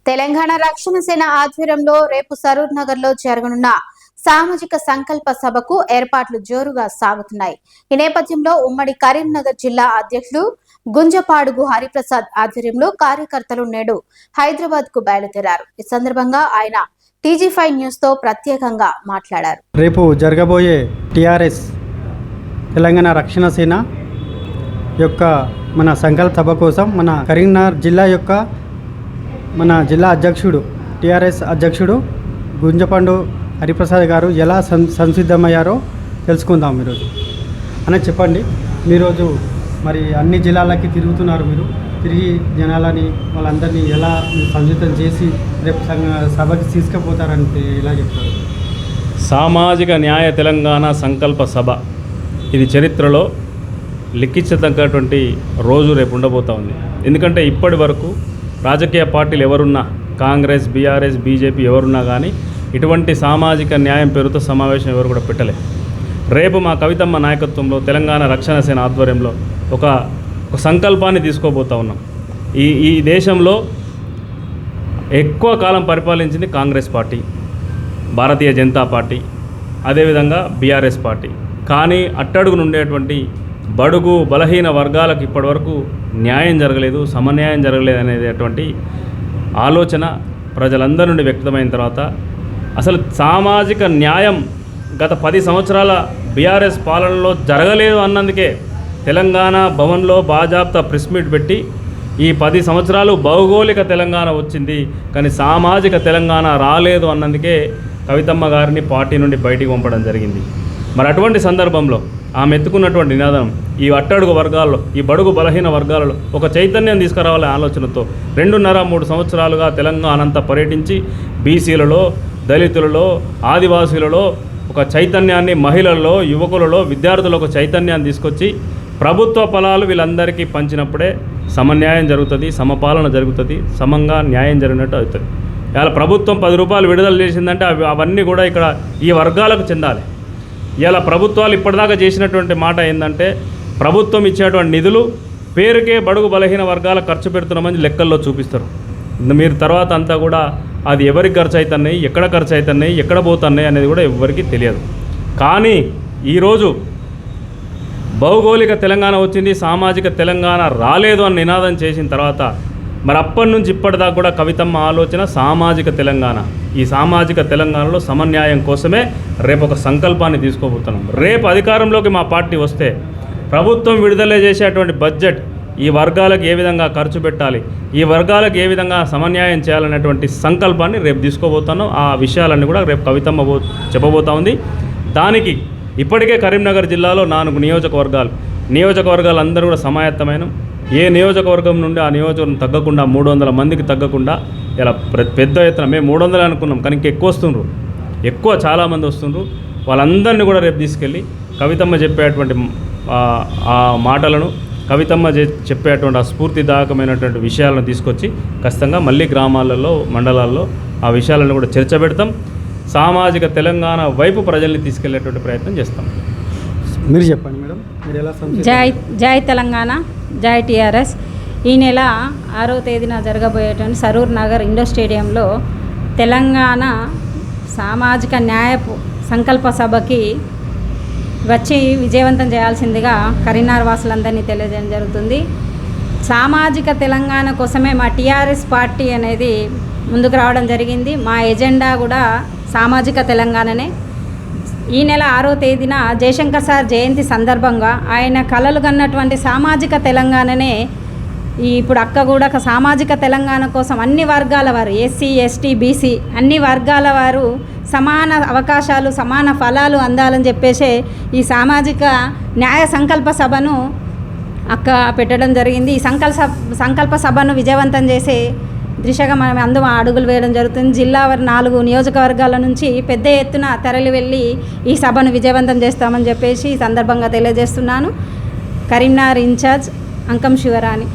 తెలంగాణ రక్షణ సేన ఆధ్వర్యంలో రేపు సరూర్ నగర్ లో జరగనున్న సామాజిక సంకల్ప సభకు ఏర్పాట్లు జోరుగా సాగుతున్నాయి. ఈ నేపథ్యంలో ఉమ్మడి కరీంనగర్ జిల్లా అధ్యక్షుడు గుంజపాడుగు హరిప్రసాద్ ఆధ్వర్యంలో కార్యకర్తలు నేడు హైదరాబాద్ కు బయలుదేరారు. ఈ సందర్భంగా ఆయన TG5 న్యూస్ తో ప్రత్యేకంగా మాట్లాడారు. రేపు జరగబోయే టిఆర్ఎస్ తెలంగాణ రక్షణ సేన యొక్క మన సంకల్ప సభ కోసం మన కరీంనగర్ జిల్లా యొక్క మన జిల్లా అధ్యక్షుడు టిఆర్ఎస్ అధ్యక్షుడు గుంజపాండు హరిప్రసాద్ గారు ఎలా సంసిద్ధమయ్యారో తెలుసుకుందాం. ఈరోజు అని చెప్పండి, మీరోజు మరి అన్ని జిల్లాలకి తిరుగుతున్నారు, మీరు తిరిగి జనాలని వాళ్ళందరినీ ఎలా సంసిద్ధం చేసి రేపు సభకి తీసుకుపోతారంటే ఎలా చెప్తారు? సామాజిక న్యాయ తెలంగాణ సంకల్ప సభ ఇది చరిత్రలో లిఖించదగ్గటువంటి రోజు రేపు ఉండబోతూ ఉంది. ఎందుకంటే ఇప్పటి వరకు రాజకీయ పార్టీలు ఎవరున్నా, కాంగ్రెస్, బీఆర్ఎస్, బీజేపీ ఎవరున్నా కానీ ఇటువంటి సామాజిక న్యాయం పేరుతో సమావేశం ఎవరు కూడా పెట్టలేదు. రేపు మా కవితమ్మ నాయకత్వంలో తెలంగాణ రక్షణ సేన ఆధ్వర్యంలో ఒక సంకల్పాన్ని తీసుకోబోతూ ఉన్నాం. ఈ దేశంలో ఎక్కువ కాలం పరిపాలించింది కాంగ్రెస్ పార్టీ, భారతీయ జనతా పార్టీ, అదేవిధంగా బీఆర్ఎస్ పార్టీ. కానీ అట్టడుగున ఉండేటువంటి బడుగు బలహీన వర్గాలకు ఇప్పటివరకు న్యాయం జరగలేదు, సమన్యాయం జరగలేదు అనేటువంటి ఆలోచన ప్రజలందరి నుండి వ్యక్తమైన తర్వాత అసలు సామాజిక న్యాయం గత 10 సంవత్సరాల బీఆర్ఎస్ పాలనలో జరగలేదు అన్నందుకే తెలంగాణ భవన్లో బాజాప్తా ప్రెస్ మీట్ పెట్టి ఈ 10 సంవత్సరాలు భౌగోళిక తెలంగాణ వచ్చింది కానీ సామాజిక తెలంగాణ రాలేదు అన్నందుకే కవితమ్మ గారిని పార్టీ నుండి బయటికి పంపడం జరిగింది. మరి అటువంటి సందర్భంలో ఆమె ఎత్తుకున్నటువంటి నినాదం ఈ అట్టడుగు వర్గాల్లో, ఈ బడుగు బలహీన వర్గాలలో ఒక చైతన్యం తీసుకురావాలనే ఆలోచనతో 2.5-3 సంవత్సరాలుగా తెలంగాణ అంతా పర్యటించి బీసీలలో, దళితులలో, ఆదివాసీలలో ఒక చైతన్యాన్ని, మహిళల్లో, యువకులలో, విద్యార్థులకు ఒక చైతన్యాన్ని తీసుకొచ్చి ప్రభుత్వ ఫలాలు వీళ్ళందరికీ పంచినప్పుడే సమన్యాయం జరుగుతుంది, సమపాలన జరుగుతుంది, సమంగా న్యాయం జరిగినట్టు అవుతుంది. ఇలా ప్రభుత్వం 10 రూపాయలు విడుదల చేసిందంటే అవన్నీ కూడా ఇక్కడ ఈ వర్గాలకు చెందాలి. ఇలా ప్రభుత్వాలు ఇప్పటిదాకా చేసినటువంటి మాట ఏంటంటే ప్రభుత్వం ఇచ్చేటువంటి నిధులు పేరుకే బడుగు బలహీన వర్గాలకు ఖర్చు పెడుతున్నామని లెక్కల్లో చూపిస్తారు. మీరు తర్వాత అంతా కూడా అది ఎవరికి ఖర్చు అవుతున్నాయి, ఎక్కడ ఖర్చు అవుతున్నాయి, ఎక్కడ పోతున్నాయి అనేది కూడా ఎవరికి తెలియదు. కానీ ఈరోజు భౌగోళిక తెలంగాణ వచ్చింది, సామాజిక తెలంగాణ రాలేదు అని నినాదం చేసిన తర్వాత మరి అప్పటి నుంచి ఇప్పటిదాకా కూడా కవితమ్మ ఆలోచన సామాజిక తెలంగాణ. ఈ సామాజిక తెలంగాణలో సమన్యాయం కోసమే రేపు ఒక సంకల్పాన్ని తీసుకోబోతున్నాం. రేపు అధికారంలోకి మా పార్టీ వస్తే ప్రభుత్వం విడుదల చేసేటువంటి బడ్జెట్ ఈ వర్గాలకు ఏ విధంగా ఖర్చు పెట్టాలి, ఈ వర్గాలకు ఏ విధంగా సమన్యాయం చేయాలనేటువంటి సంకల్పాన్ని రేపు తీసుకోబోతాను. ఆ విషయాలన్నీ కూడా రేపు కవితమ్మ చెప్పబోతా ఉంది. దానికి ఇప్పటికే కరీంనగర్ జిల్లాలో 4 నియోజకవర్గాలు అందరూ కూడా సమాయత్తమైన, ఏ నియోజకవర్గం నుండి ఆ నియోజకవర్గం తగ్గకుండా 300 మందికి తగ్గకుండా ఇలా పెద్ద ఎత్తున మేము 300 అనుకున్నాం కానీ ఎక్కువ వస్తుండ్రు, ఎక్కువ చాలామంది వస్తుండ్రు. వాళ్ళందరినీ కూడా రేపు తీసుకెళ్ళి కవితమ్మ చెప్పేటువంటి ఆ మాటలను, కవితమ్మ చెప్పేటువంటి ఆ స్ఫూర్తిదాయకమైనటువంటి విషయాలను తీసుకొచ్చి ఖచ్చితంగా మళ్ళీ గ్రామాలలో, మండలాల్లో ఆ విషయాలను కూడా చర్చ పెడతాం. సామాజిక తెలంగాణ వైపు ప్రజల్ని తీసుకెళ్లేటువంటి ప్రయత్నం చేస్తాం. మీరు చెప్పండి మేడం, మీరు ఎలా? జై తెలంగాణ, జై టిఆర్ఎస్. ఈ నెల 6వ తేదీన జరగబోయేటువంటి సరూర్ నగర్ ఇండోర్ స్టేడియంలో తెలంగాణ సామాజిక న్యాయపు సంకల్ప సభకి వచ్చి విజయవంతం చేయాల్సిందిగా కరీంనగర్ వాసులందరినీ తెలియజేయడం జరుగుతుంది. సామాజిక తెలంగాణ కోసమే మా టిఆర్ఎస్ పార్టీ అనేది ముందుకు రావడం జరిగింది. మా ఎజెండా కూడా సామాజిక తెలంగాణనే. ఈ నెల 6వ తేదీన జయశంకర్ సార్ జయంతి సందర్భంగా ఆయన కలలు కన్నటువంటి సామాజిక తెలంగాణనే ఇప్పుడు అక్క కూడా సామాజిక తెలంగాణ కోసం అన్ని వర్గాల వారు, ఎస్సీ, ఎస్టీ, బీసీ అన్ని వర్గాల వారు సమాన అవకాశాలు, సమాన ఫలాలు అందాలని చెప్పేసి ఈ సామాజిక న్యాయ సంకల్ప సభను అక్క పెట్టడం జరిగింది. ఈ సంకల్ప సభను విజయవంతం చేసే దిశగా మనం అందరం అడుగులు వేయడం జరుగుతుంది. జిల్లా 4 నియోజకవర్గాల నుంచి పెద్ద ఎత్తున తరలి వెళ్ళి ఈ సభను విజయవంతం చేస్తామని చెప్పేసి ఈ సందర్భంగా తెలియజేస్తున్నాను. కరీంనగర్ ఇన్ఛార్జ్ అంకం శివరాణి.